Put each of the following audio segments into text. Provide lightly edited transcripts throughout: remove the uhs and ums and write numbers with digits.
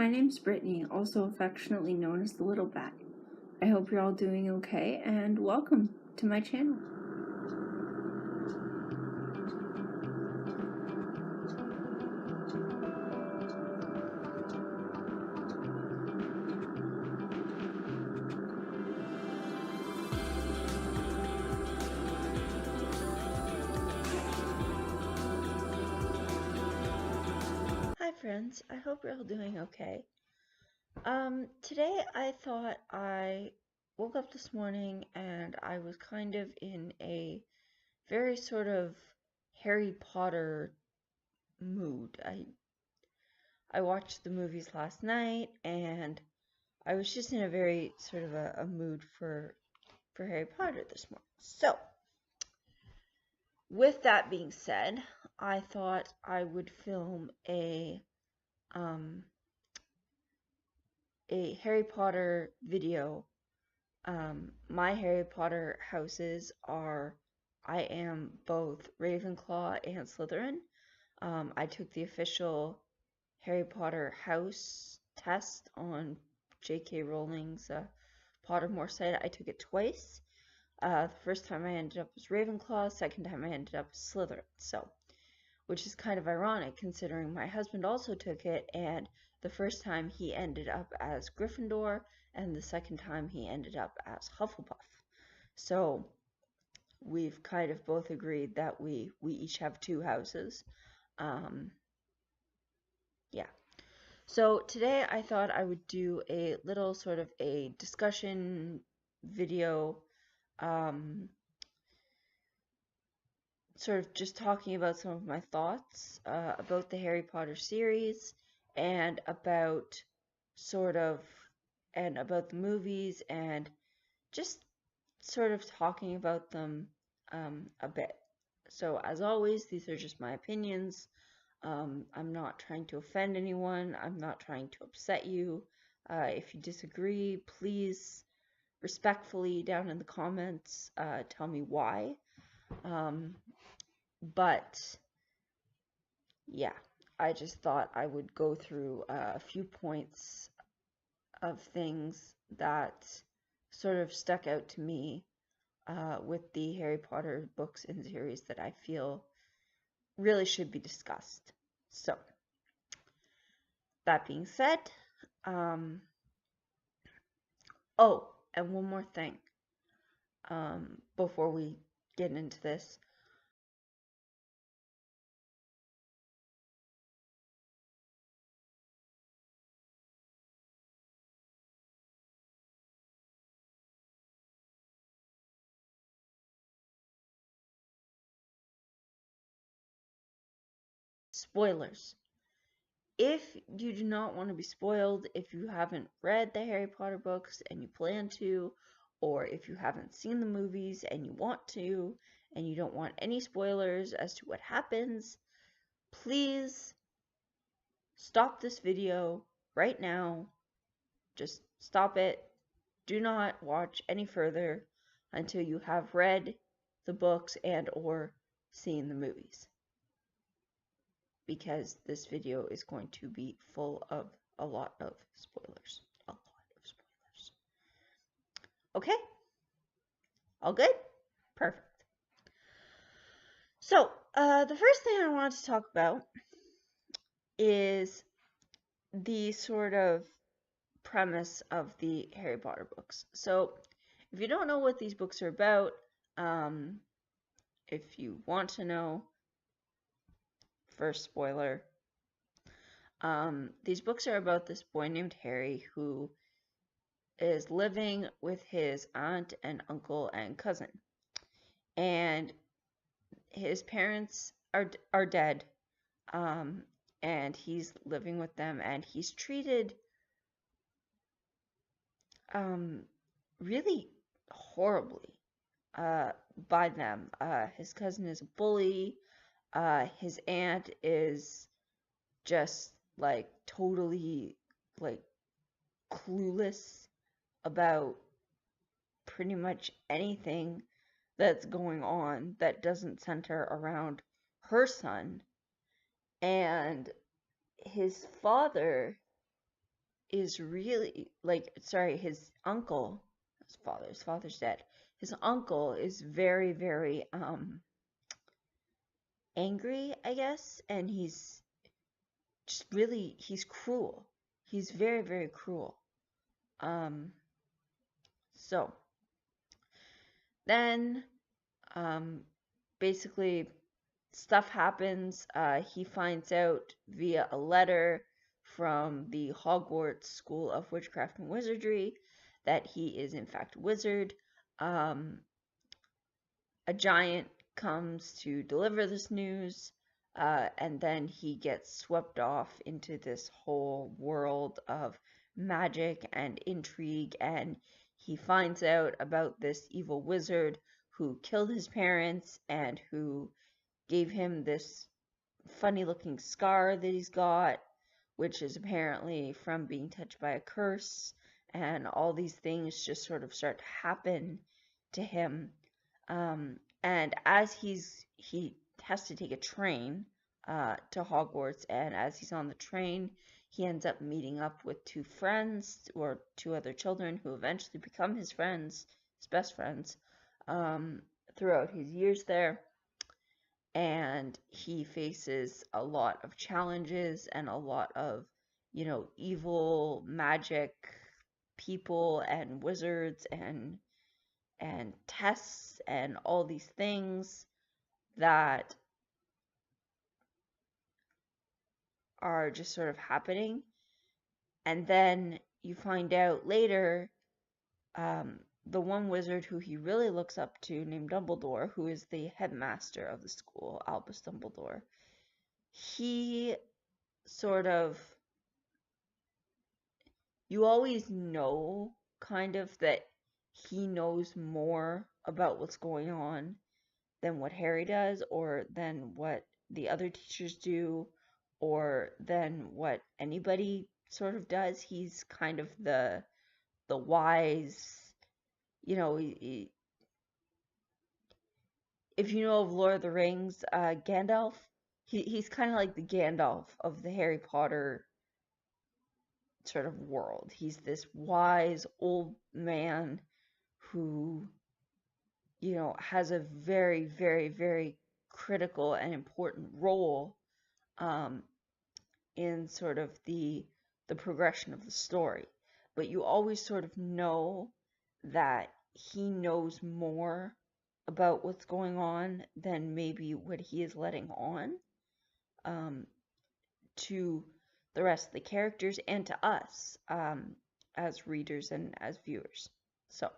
My name's Brittany, also affectionately known as the Little Bat. I hope you're all doing okay, and welcome to my channel. Hi friends, I hope you're all doing okay. Today I thought I woke up this morning and I was kind of in a very sort of Harry Potter mood. I watched the movies last night and I was just in a very sort of a mood for Harry Potter this morning. So, with that being said, I thought I would film a Harry Potter video. My Harry Potter houses are, I am both Ravenclaw and Slytherin. I took the official Harry Potter house test on J.K. Rowling's Pottermore site. I took it twice. The first time I ended up as Ravenclaw, second time I ended up as Slytherin. So, which is kind of ironic considering my husband also took it, and the first time he ended up as Gryffindor, and the second time he ended up as Hufflepuff. So we've kind of both agreed that we each have two houses. Yeah. So today I thought I would do a little sort of a discussion video, sort of just talking about some of my thoughts about the Harry Potter series and about about the movies and just sort of talking about them a bit. So as always, these are just my opinions. I'm not trying to offend anyone. I'm not trying to upset you. If you disagree, please respectfully down in the comments tell me why. But yeah, I just thought I would go through a few points of things that sort of stuck out to me with the Harry Potter books and series that I feel really should be discussed. So, that being said, oh, and one more thing before we get into this. Spoilers. If you do not want to be spoiled, if you haven't read the Harry Potter books and you plan to, or if you haven't seen the movies and you want to, and you don't want any spoilers as to what happens, please stop this video right now. Just stop it. Do not watch any further until you have read the books and or seen the movies, because this video is going to be full of a lot of spoilers. A lot of spoilers. Okay? All good? Perfect. So, the first thing I want to talk about is the sort of premise of the Harry Potter books. So, if you don't know what these books are about, if you want to know, first spoiler, these books are about this boy named Harry who is living with his aunt and uncle and cousin. And his parents are dead, and he's living with them, and he's treated really horribly by them. His cousin is a bully. His aunt is just like totally like clueless about pretty much anything that's going on that doesn't center around her son. And his father is really like, sorry, his uncle, his father's dead. His uncle is very, very angry, I guess, and he's just really, he's cruel. He's very, very cruel. Um, so then, um, basically, stuff happens. He finds out via a letter from the Hogwarts School of Witchcraft and Wizardry that he is in fact a wizard. Um, a giant comes to deliver this news, and then he gets swept off into this whole world of magic and intrigue, and he finds out about this evil wizard who killed his parents and who gave him this funny looking scar that he's got, which is apparently from being touched by a curse, and all these things just sort of start to happen to him. And as he has to take a train to Hogwarts, and as he's on the train, he ends up meeting up with two friends or two other children who eventually become his friends, his best friends, throughout his years there. And he faces a lot of challenges and a lot of, evil magic people and wizards and tests and all these things that are just sort of happening. And then you find out later, the one wizard who he really looks up to, named Dumbledore, who is the headmaster of the school, Albus Dumbledore, he sort of, you always know kind of that he knows more about what's going on than what Harry does, or than what the other teachers do, or than what anybody sort of does. He's kind of the wise, if you know of Lord of the Rings, Gandalf, he's kind of like the Gandalf of the Harry Potter sort of world. He's this wise old man who, has a very, very, very critical and important role in sort of the progression of the story. But you always sort of know that he knows more about what's going on than maybe what he is letting on to the rest of the characters and to us as readers and as viewers. So,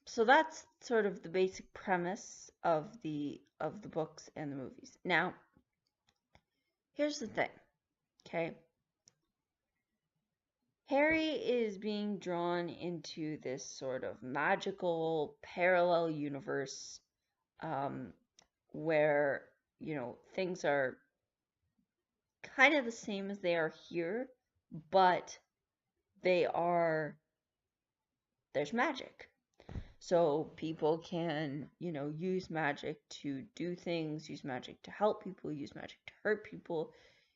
so that's sort of the basic premise of the books and the movies. Now, here's the thing, okay? Harry is being drawn into this sort of magical parallel universe where, things are kind of the same as they are here, but there's magic. So people can, use magic to do things, use magic to help people, use magic to hurt people,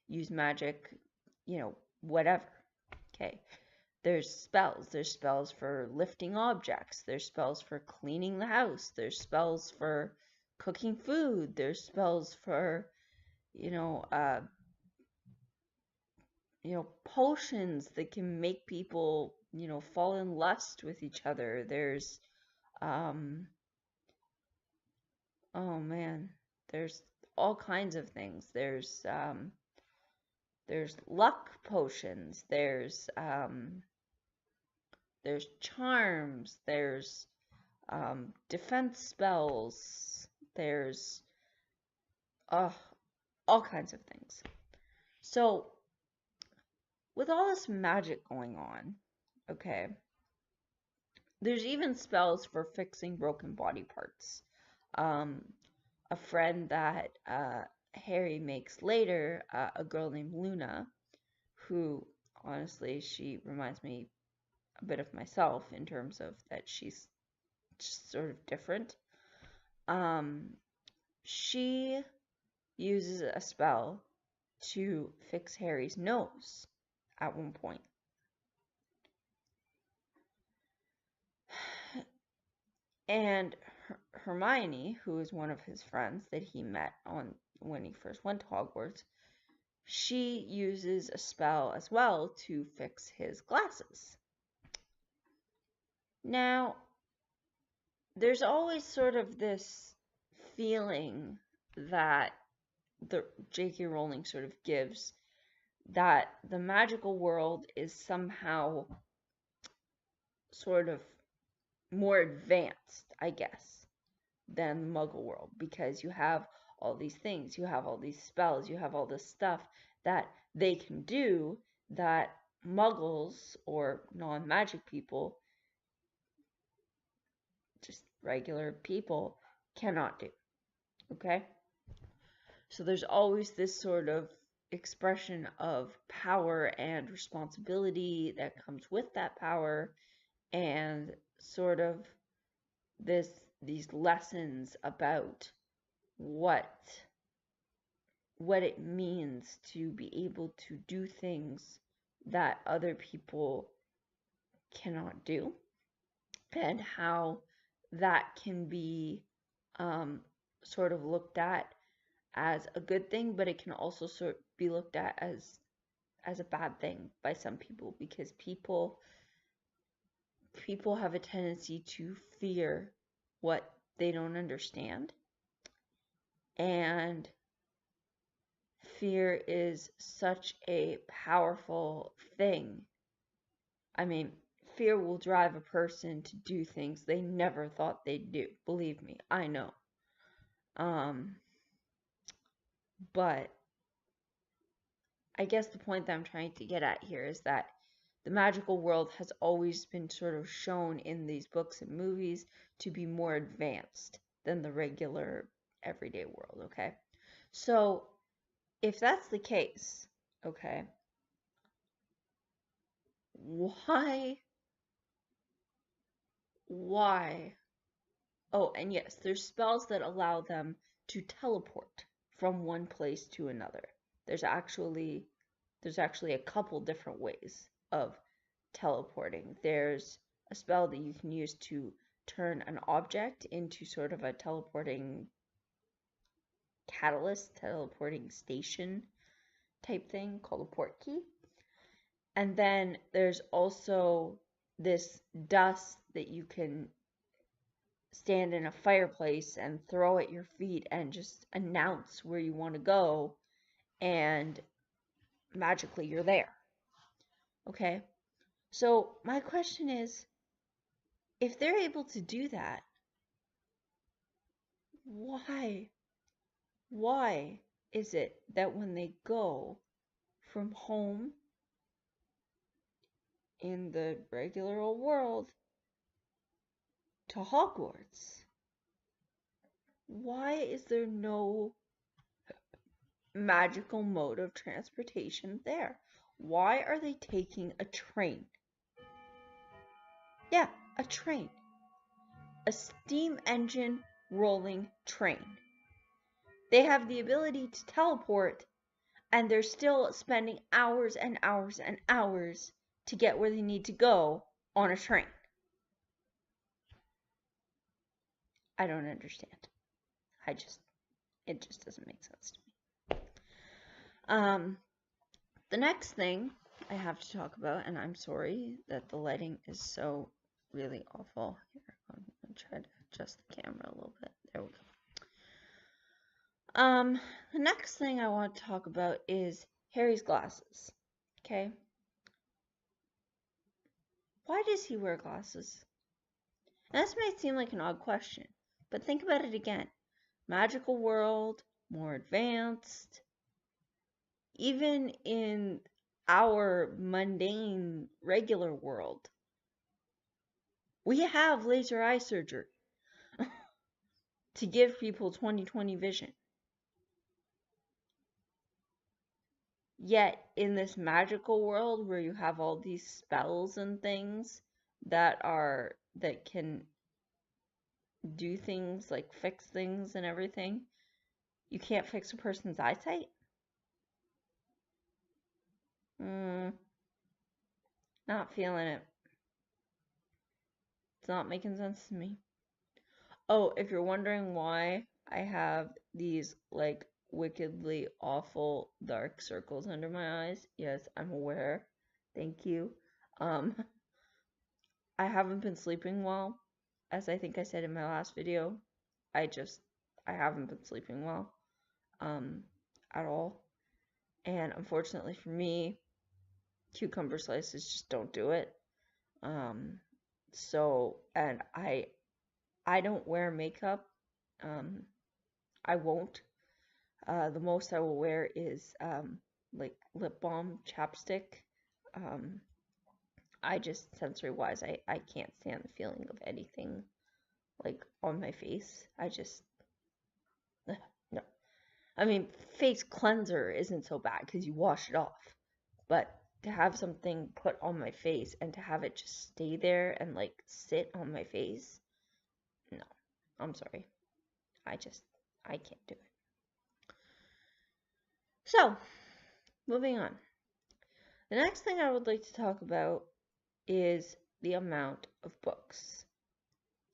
use magic, whatever. Okay. There's spells. There's spells for lifting objects. There's spells for cleaning the house. There's spells for cooking food. There's spells for, potions that can make people, fall in lust with each other. There's, oh man, there's all kinds of things. There's luck potions. There's charms. There's defense spells. There's all kinds of things. So with all this magic going on, okay, there's even spells for fixing broken body parts. A friend that Harry makes later, a girl named Luna, who honestly, she reminds me a bit of myself in terms of that she's just sort of different. She uses a spell to fix Harry's nose at one point. And Hermione, who is one of his friends that he met when he first went to Hogwarts, she uses a spell as well to fix his glasses. Now, there's always sort of this feeling that the J.K. Rowling sort of gives that the magical world is somehow sort of more advanced, I guess, than the Muggle world, because you have all these things, you have all these spells, you have all this stuff that they can do that Muggles or non-magic people, just regular people, cannot do. Okay? So there's always this sort of expression of power and responsibility that comes with that power, and sort of these lessons about what it means to be able to do things that other people cannot do, and how that can be sort of looked at as a good thing, but it can also sort of be looked at as a bad thing by some people, because people have a tendency to fear what they don't understand, and fear is such a powerful thing. I mean, fear will drive a person to do things they never thought they'd do. Believe me, I know. But I guess the point that I'm trying to get at here is that the magical world has always been sort of shown in these books and movies to be more advanced than the regular everyday world, okay? So, if that's the case, okay, why? Oh, and yes, there's spells that allow them to teleport from one place to another. There's actually a couple different ways of teleporting. There's a spell that you can use to turn an object into sort of a teleporting catalyst, teleporting station type thing called a port key. And then there's also this dust that you can stand in a fireplace and throw at your feet and just announce where you want to go, and magically you're there. Okay? So my question is, if they're able to do that, why is it that when they go from home in the regular old world to Hogwarts, why is there no magical mode of transportation there? Why are they taking a train? Yeah, a train. A steam engine rolling train. They have the ability to teleport, and they're still spending hours and hours and hours to get where they need to go on a train. I don't understand. It just doesn't make sense to me. The next thing I have to talk about, and I'm sorry that the lighting is so really awful. Here, I'm going to try to adjust the camera a little bit. There we go. The next thing I want to talk about is Harry's glasses. Okay? Why does he wear glasses? And this might seem like an odd question, but think about it again. Magical world, more advanced. Even in our mundane, regular world, we have laser eye surgery to give people 20/20 vision. Yet, in this magical world where you have all these spells and things that can do things like fix things and everything, you can't fix a person's eyesight? Not feeling it. It's not making sense to me. Oh, if you're wondering why I have these like wickedly awful dark circles under my eyes, yes, I'm aware. Thank you. Um, I haven't been sleeping well, as I think I said in my last video. I just I haven't been sleeping well, um, at all. And unfortunately for me, cucumber slices just don't do it. Um, and I don't wear makeup. Um, I won't. The most I will wear is like lip balm, chapstick. Um, I just sensory wise, I can't stand the feeling of anything like on my face. I just no. I mean, face cleanser isn't so bad because you wash it off, but to have something put on my face and to have it just stay there and like sit on my face, no. I'm sorry. I just I can't do it. So, moving on. The next thing I would like to talk about is the amount of books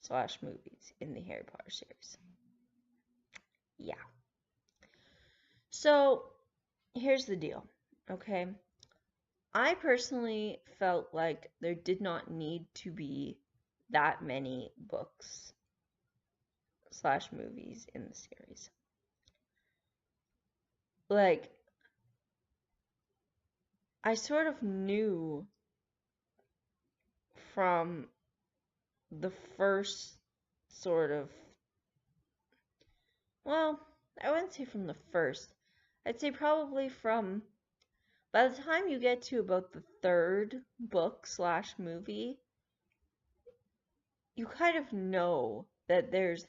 slash movies in the Harry Potter series. Yeah. So, here's the deal, okay? I personally felt like there did not need to be that many books slash movies in the series. Like, I sort of knew from the first sort of, well, I wouldn't say from the first. I'd say probably from, by the time you get to about the third book slash movie, you kind of know that there's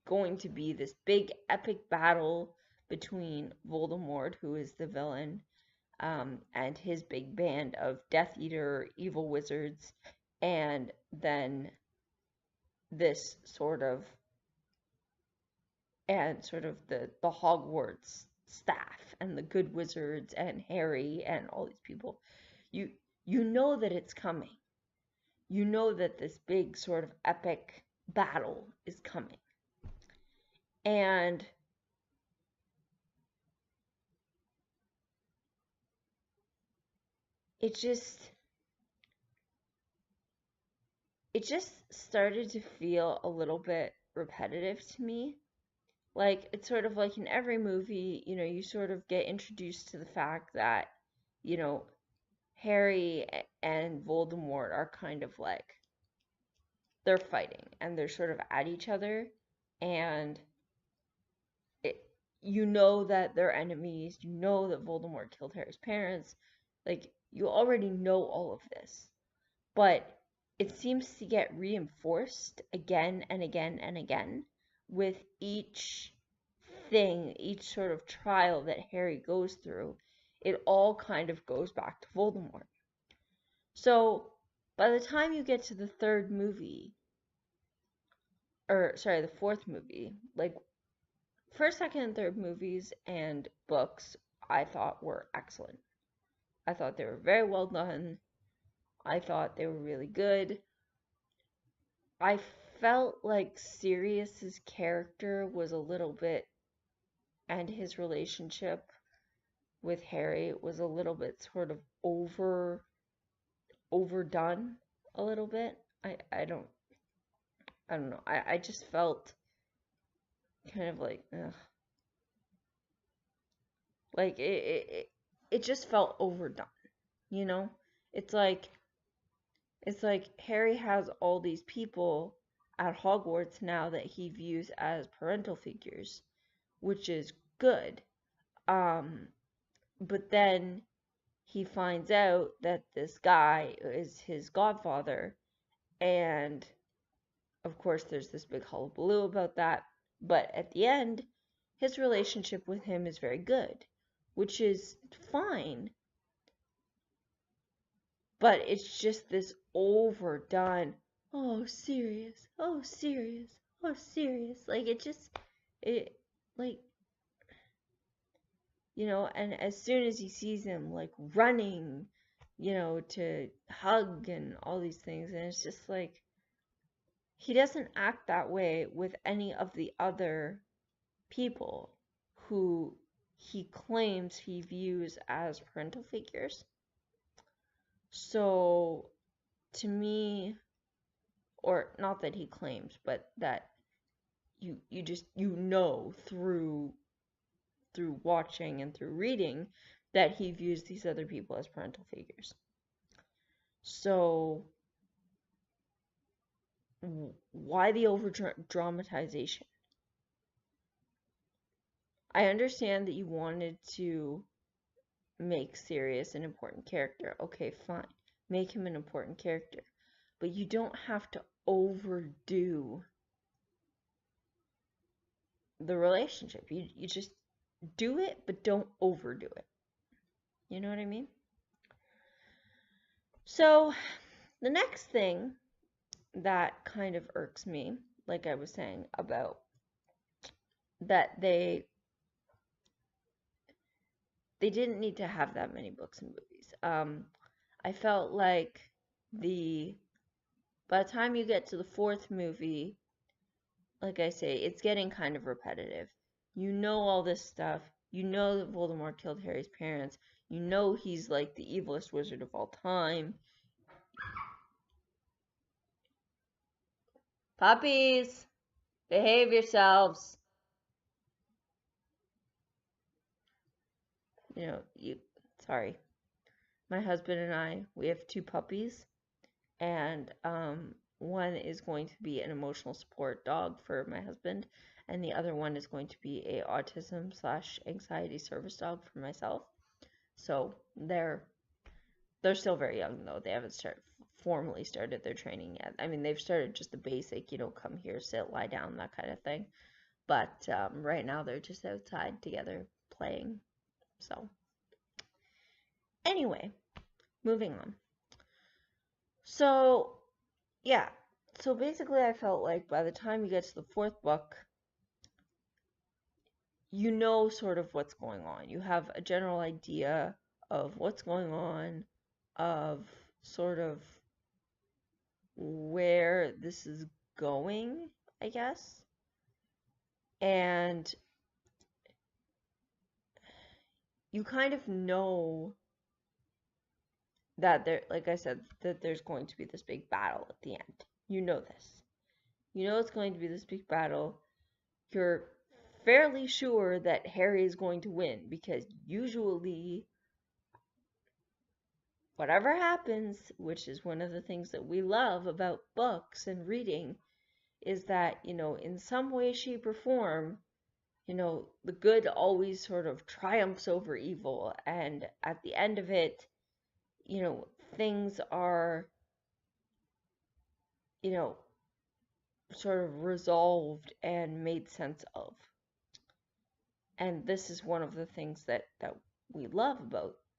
going to be this big epic battle between Voldemort, who is the villain, and his big band of Death Eater evil wizards, and then this sort of the Hogwarts staff and the good wizards and Harry and all these people. You you know that it's coming. You know that this big sort of epic battle is coming. And it just started to feel a little bit repetitive to me. Like, it's sort of like in every movie, you sort of get introduced to the fact that, you know, Harry and Voldemort are kind of like, they're fighting and they're sort of at each other. And it, you know that they're enemies. You know that Voldemort killed Harry's parents. Like, you already know all of this. But it seems to get reinforced again and again and again with each thing, each sort of trial that Harry goes through. It all kind of goes back to Voldemort. So by the time you get to the third movie, or sorry, the fourth movie, like first, second, and third movies and books, I thought were excellent. I thought they were very well done. I thought they were really good. I felt like Sirius's character was a little bit, and his relationship with Harry was a little bit sort of overdone a little bit. I don't know. I just felt kind of like ugh. Like it just felt overdone, you know? It's like it's like Harry has all these people at Hogwarts now that he views as parental figures, which is good. Um, but then he finds out that this guy is his godfather, and of course there's this big hullabaloo about that. But at the end, his relationship with him is very good, which is fine. But it's just this overdone, oh, Sirius, oh, Sirius, oh, Sirius. Like, it, like, and as soon as he sees him, like, running, to hug and all these things. And it's just like, he doesn't act that way with any of the other people who he claims he views as parental figures. So, to me, or not that he claims, but that you just through watching and through reading that he views these other people as parental figures. So why the over dramatization? I understand that you wanted to make Sirius an important character. Okay, fine. Make him an important character. But you don't have to overdo the relationship. You just do it, but don't overdo it. You know what I mean? So, the next thing that kind of irks me, like I was saying, about that they didn't need to have that many books and movies. I felt like by the time you get to the fourth movie, like I say, it's getting kind of repetitive. You know all this stuff. You know that Voldemort killed Harry's parents. You know he's like the evilest wizard of all time. Puppies, behave yourselves. Sorry. My husband and I, we have 2 puppies, and one is going to be an emotional support dog for my husband, and the other one is going to be a autism/anxiety service dog for myself. So they're still very young though. They haven't formally started their training yet. I mean, they've started just the basic, come here, sit, lie down, that kind of thing. But right now they're just outside together playing. So anyway, moving on. So yeah, so basically I felt like by the time you get to the fourth book, you know sort of what's going on. You have a general idea of what's going on, of sort of where this is going, I guess. And you kind of know that like I said, that there's going to be this big battle at the end. You know this. You know it's going to be this big battle. You're fairly sure that Harry is going to win because usually whatever happens, which is one of the things that we love about books and reading, is that, in some way, shape, or form, the good always sort of triumphs over evil. And at the end of it, things are, sort of resolved and made sense of. And this is one of the things that we love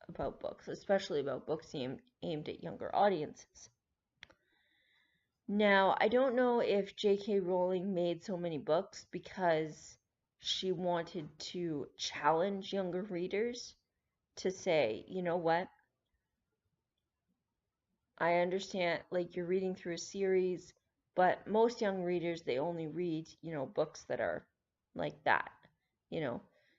about books, especially about books aimed at younger audiences. Now, I don't know if J.K. Rowling made so many books because she wanted to challenge younger readers to say, you know what? I understand, like, you're reading through a series, but most young readers, they only read, books that are like that,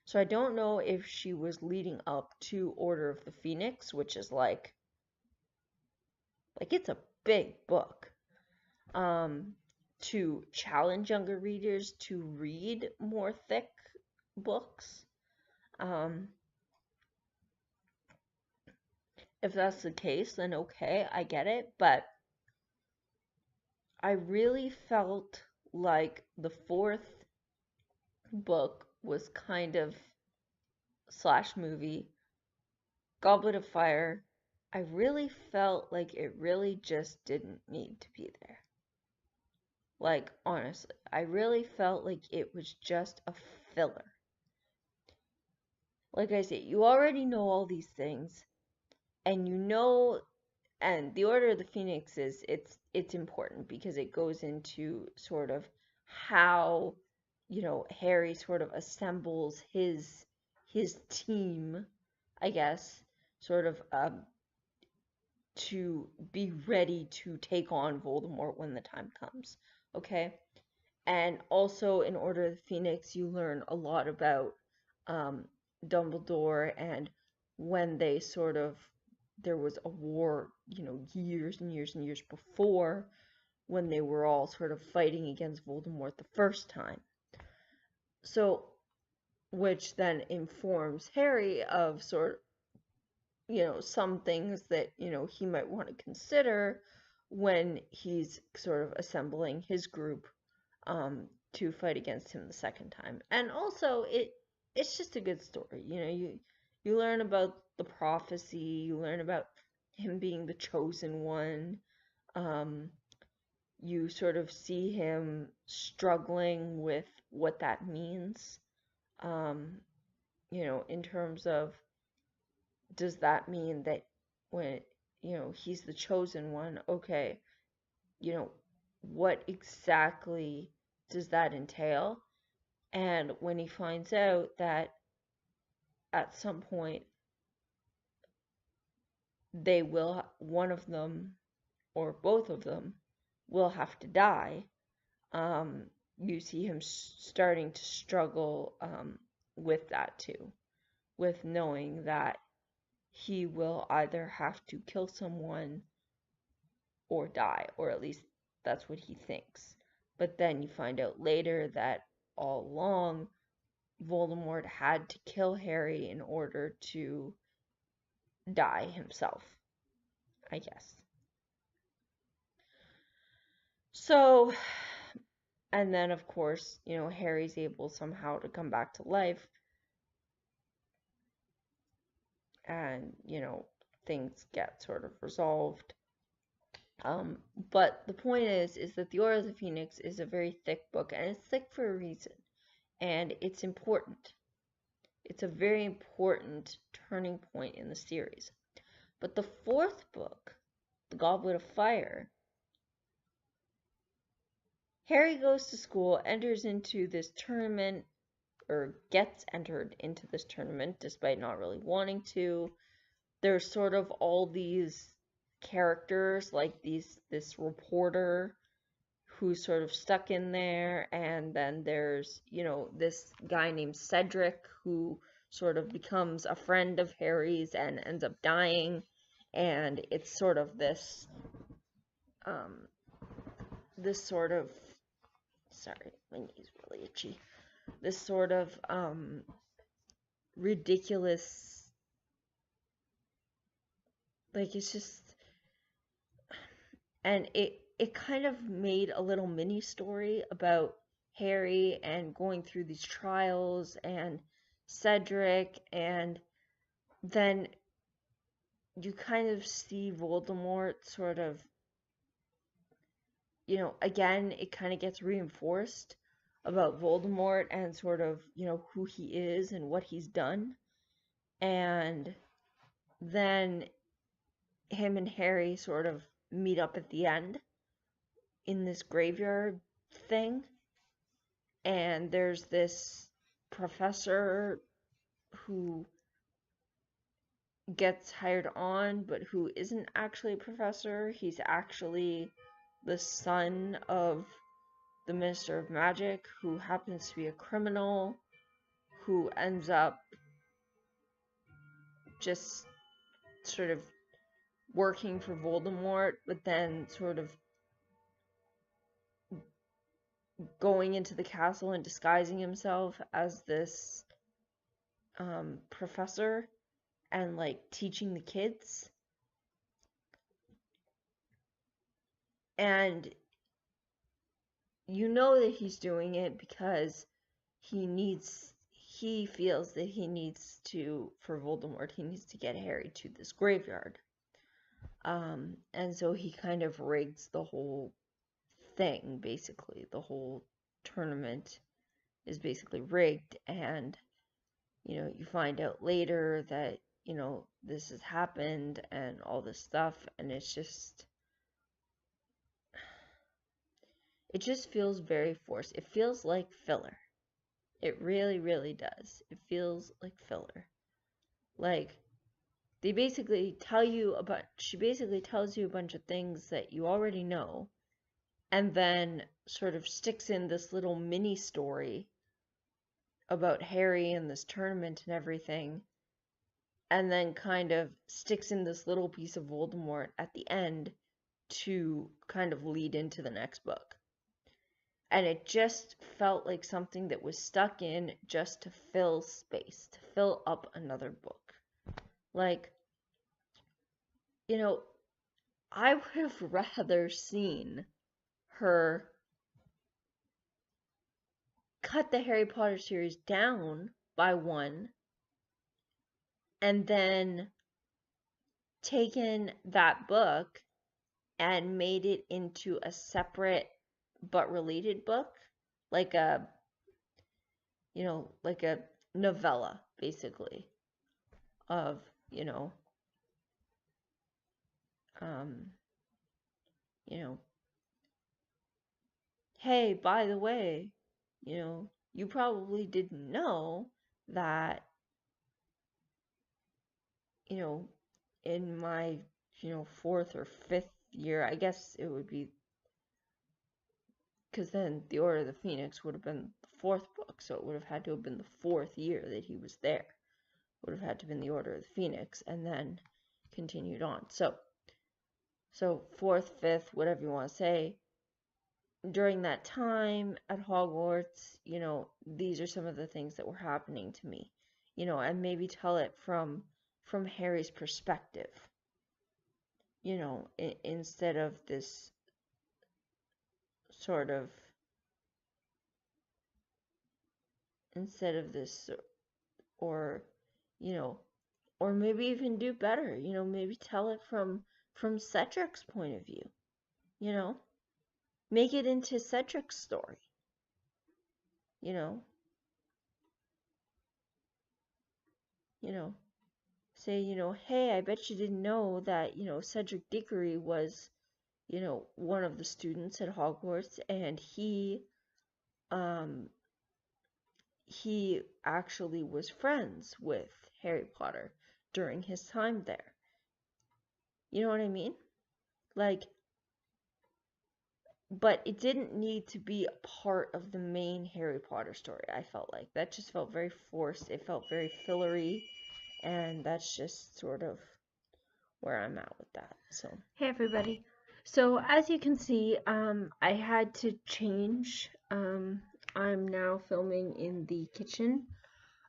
So I don't know if she was leading up to Order of the Phoenix, which is like it's a big book, to challenge younger readers to read more thick books. If that's the case, then okay, I get it, but I really felt like the fourth book was kind of / movie, Goblet of Fire. I really felt like it really just didn't need to be there. Like, honestly, I really felt like it was just a filler. Like I said, you already know all these things, and and the Order of the Phoenix it's important because it goes into sort of how, Harry sort of assembles his team, I guess, sort of to be ready to take on Voldemort when the time comes. Okay? And also in Order of the Phoenix, you learn a lot about um, Dumbledore and when they sort of there was a war, years and years and years before when they were all sort of fighting against Voldemort the first time. So, which then informs Harry of some things that, he might want to consider when he's sort of assembling his group to fight against him the second time. And also, it's just a good story. You learn about the prophecy, you learn about him being the chosen one. You sort of see him struggling with what that means. Um, in terms of, does that mean that when he's the chosen one, okay, what exactly does that entail? And when he finds out that at some point one of them or both of them will have to die, you see him starting to struggle with that too, with knowing that he will either have to kill someone or die, or at least that's what he thinks. But then you find out later that all along Voldemort had to kill Harry in order to die himself, I guess. So, and then of course, Harry's able somehow to come back to life, and, things get sort of resolved. But the point is that The Order of the Phoenix is a very thick book, and it's thick for a reason, and it's important. It's a very important turning point in the series. But the fourth book, The Goblet of Fire, Harry goes to school, enters into this tournament, or gets entered into this tournament despite not really wanting to. There's sort of all these characters, like this reporter who's sort of stuck in there, and then there's, this guy named Cedric who sort of becomes a friend of Harry's and ends up dying, and it's sort of this sort of, sorry, my knee's really itchy, this sort of ridiculous, like, it's just, and it kind of made a little mini story about Harry and going through these trials and Cedric, and then you kind of see Voldemort sort of, again, it kind of gets reinforced about Voldemort and sort of, who he is and what he's done. And then him and Harry sort of meet up at the end in this graveyard thing. And there's this professor who gets hired on, but who isn't actually a professor. He's actually the son of the Minister of Magic, who happens to be a criminal, who ends up just sort of working for Voldemort, but then sort of going into the castle and disguising himself as this professor and like teaching the kids. And you know that he's doing it because he feels that he needs to, for Voldemort, he needs to get Harry to this graveyard. And so he kind of rigs the whole thing, basically. The whole tournament is basically rigged, and, you find out later that, this has happened and all this stuff, and it just feels very forced. It feels like filler. It really, really does. It feels like filler. Like, they basically tell you about, she basically tells you a bunch of things that you already know, and then sort of sticks in this little mini story about Harry and this tournament and everything, and then kind of sticks in this little piece of Voldemort at the end to kind of lead into the next book. And it just felt like something that was stuck in just to fill space, to fill up another book. Like, you know, I would have rather seen her cut the Harry Potter series down by one and then taken that book and made it into a separate but related book, like a, like a novella, basically, of, um, you know, hey, by the way, you probably didn't know that, in my, fourth or fifth year, I guess it would be, because then the Order of the Phoenix would have been the fourth book, so it would have had to have been the fourth year that he was there. Would have had to have been the Order of the Phoenix, and then continued on. So fourth, fifth, whatever you want to say, during that time at Hogwarts, these are some of the things that were happening to me, and maybe tell it from Harry's perspective, instead of this sort of, or, or maybe even do better, maybe tell it from Cedric's point of view, make it into Cedric's story, you know, say, hey, I bet you didn't know that, Cedric Diggory was, one of the students at Hogwarts, and he actually was friends with Harry Potter during his time there. You know what I mean? Like, but it didn't need to be a part of the main Harry Potter story, I felt like. That just felt very forced. It felt very fillery, and that's just sort of where I'm at with that. So, hey everybody. So as you can see, I had to change. I'm now filming in the kitchen.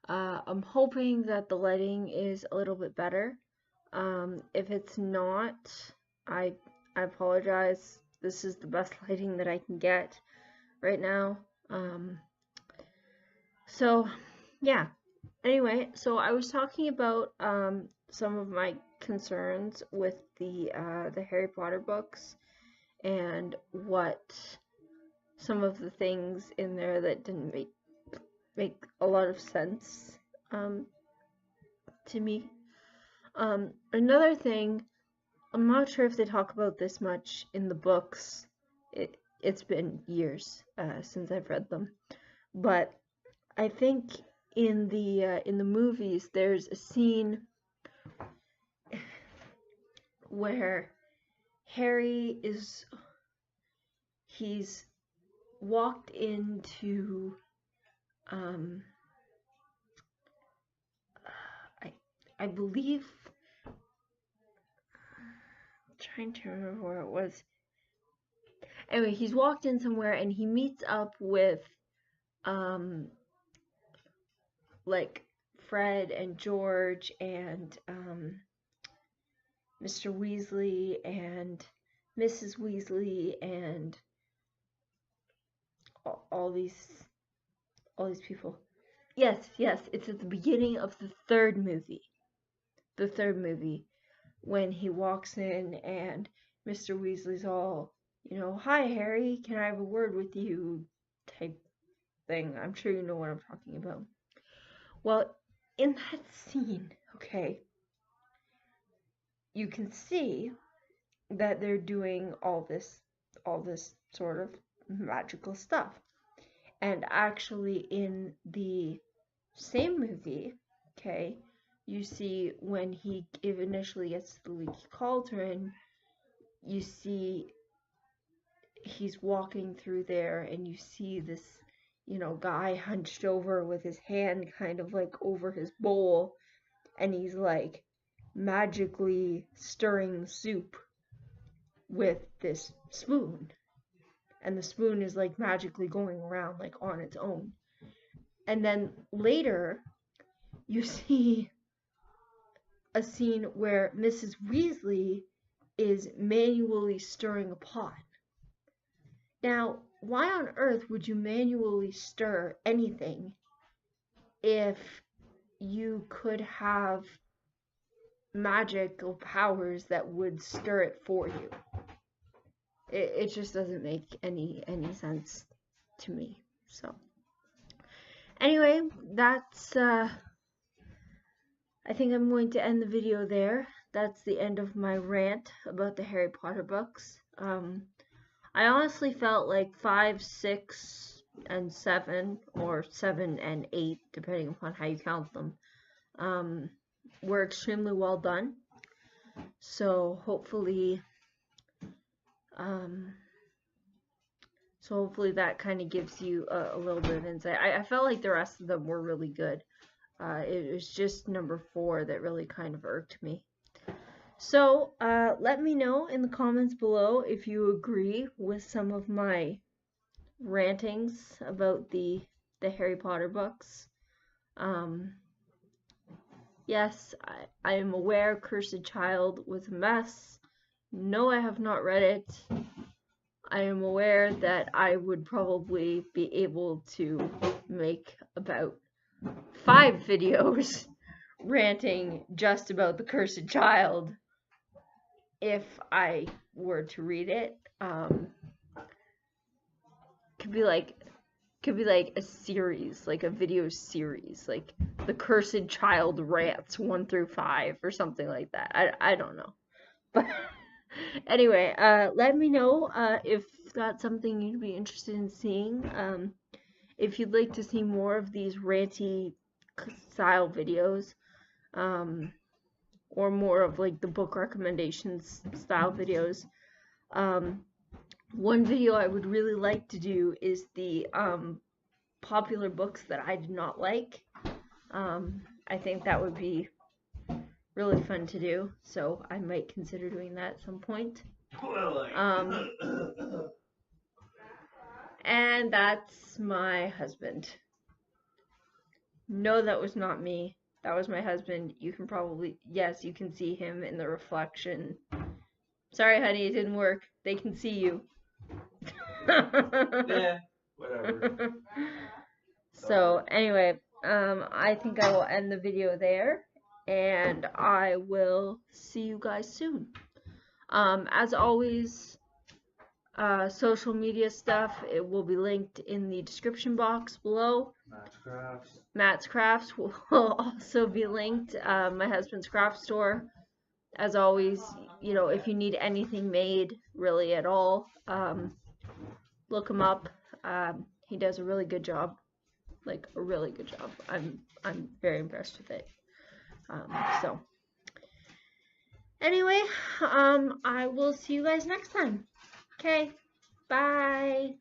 I'm hoping that the lighting is a little bit better. If it's not, I apologize. This is the best lighting that I can get right now. So yeah. Anyway, so I was talking about some of my concerns with the Harry Potter books, and what some of the things in there that didn't make a lot of sense to me. Another thing, I'm not sure if they talk about this much in the books. It's been years since I've read them, but I think in the movies there's a scene where Harry he's walked into I believe, I'm trying to remember where it was. Anyway, he's walked in somewhere and he meets up with like Fred and George and Mr. Weasley and Mrs. Weasley and all these people. Yes, it's at the beginning of the third movie. The third movie, when he walks in and Mr. Weasley's all, hi Harry, can I have a word with you type thing. I'm sure you know what I'm talking about. Well, in that scene, okay, you can see that they're doing all this sort of magical stuff. And actually in the same movie, okay, you see when he initially gets to the leaky cauldron, you see he's walking through there, and you see this, guy hunched over with his hand kind of like over his bowl, and he's like magically stirring the soup with this spoon, and the spoon is like magically going around like on its own. And then later you see a scene where Mrs. Weasley is manually stirring a pot. Now, why on earth would you manually stir anything if you could have magical powers that would stir it for you? It just doesn't make any sense to me. So anyway, that's I think I'm going to end the video there. That's the end of my rant about the Harry Potter books. I honestly felt like 5, 6, and 7, or 7 and 8, depending upon how you count them, were extremely well done. So hopefully that kind of gives you a little bit of insight. I felt like the rest of them were really good. It was just number 4 that really kind of irked me. So let me know in the comments below if you agree with some of my rantings about the Harry Potter books. Yes, I am aware Cursed Child was a mess. No, I have not read it. I am aware that I would probably be able to make about 5 videos ranting just about the Cursed Child if I were to read it. Could be like a series, like a video series, like the Cursed Child rants 1 through 5 or something like that. I don't know. But anyway, let me know if that's something you'd be interested in seeing. If you'd like to see more of these ranty style videos, or more of like the book recommendations style videos. One video I would really like to do is the popular books that I did not like. I think that would be really fun to do, so I might consider doing that at some point. And that's my husband. No, that was not me. That was my husband. You can probably, yes, you can see him in the reflection. Sorry, honey, it didn't work. They can see you. Yeah, whatever. So, anyway, I think I will end the video there, and I will see you guys soon. As always, social media stuff, it will be linked in the description box below. Matt's Crafts will also be linked. My husband's craft store. As always, if you need anything made, really at all, look him up. He does a really good job, like a really good job. I'm very impressed with it. So anyway, I will see you guys next time. Okay, bye.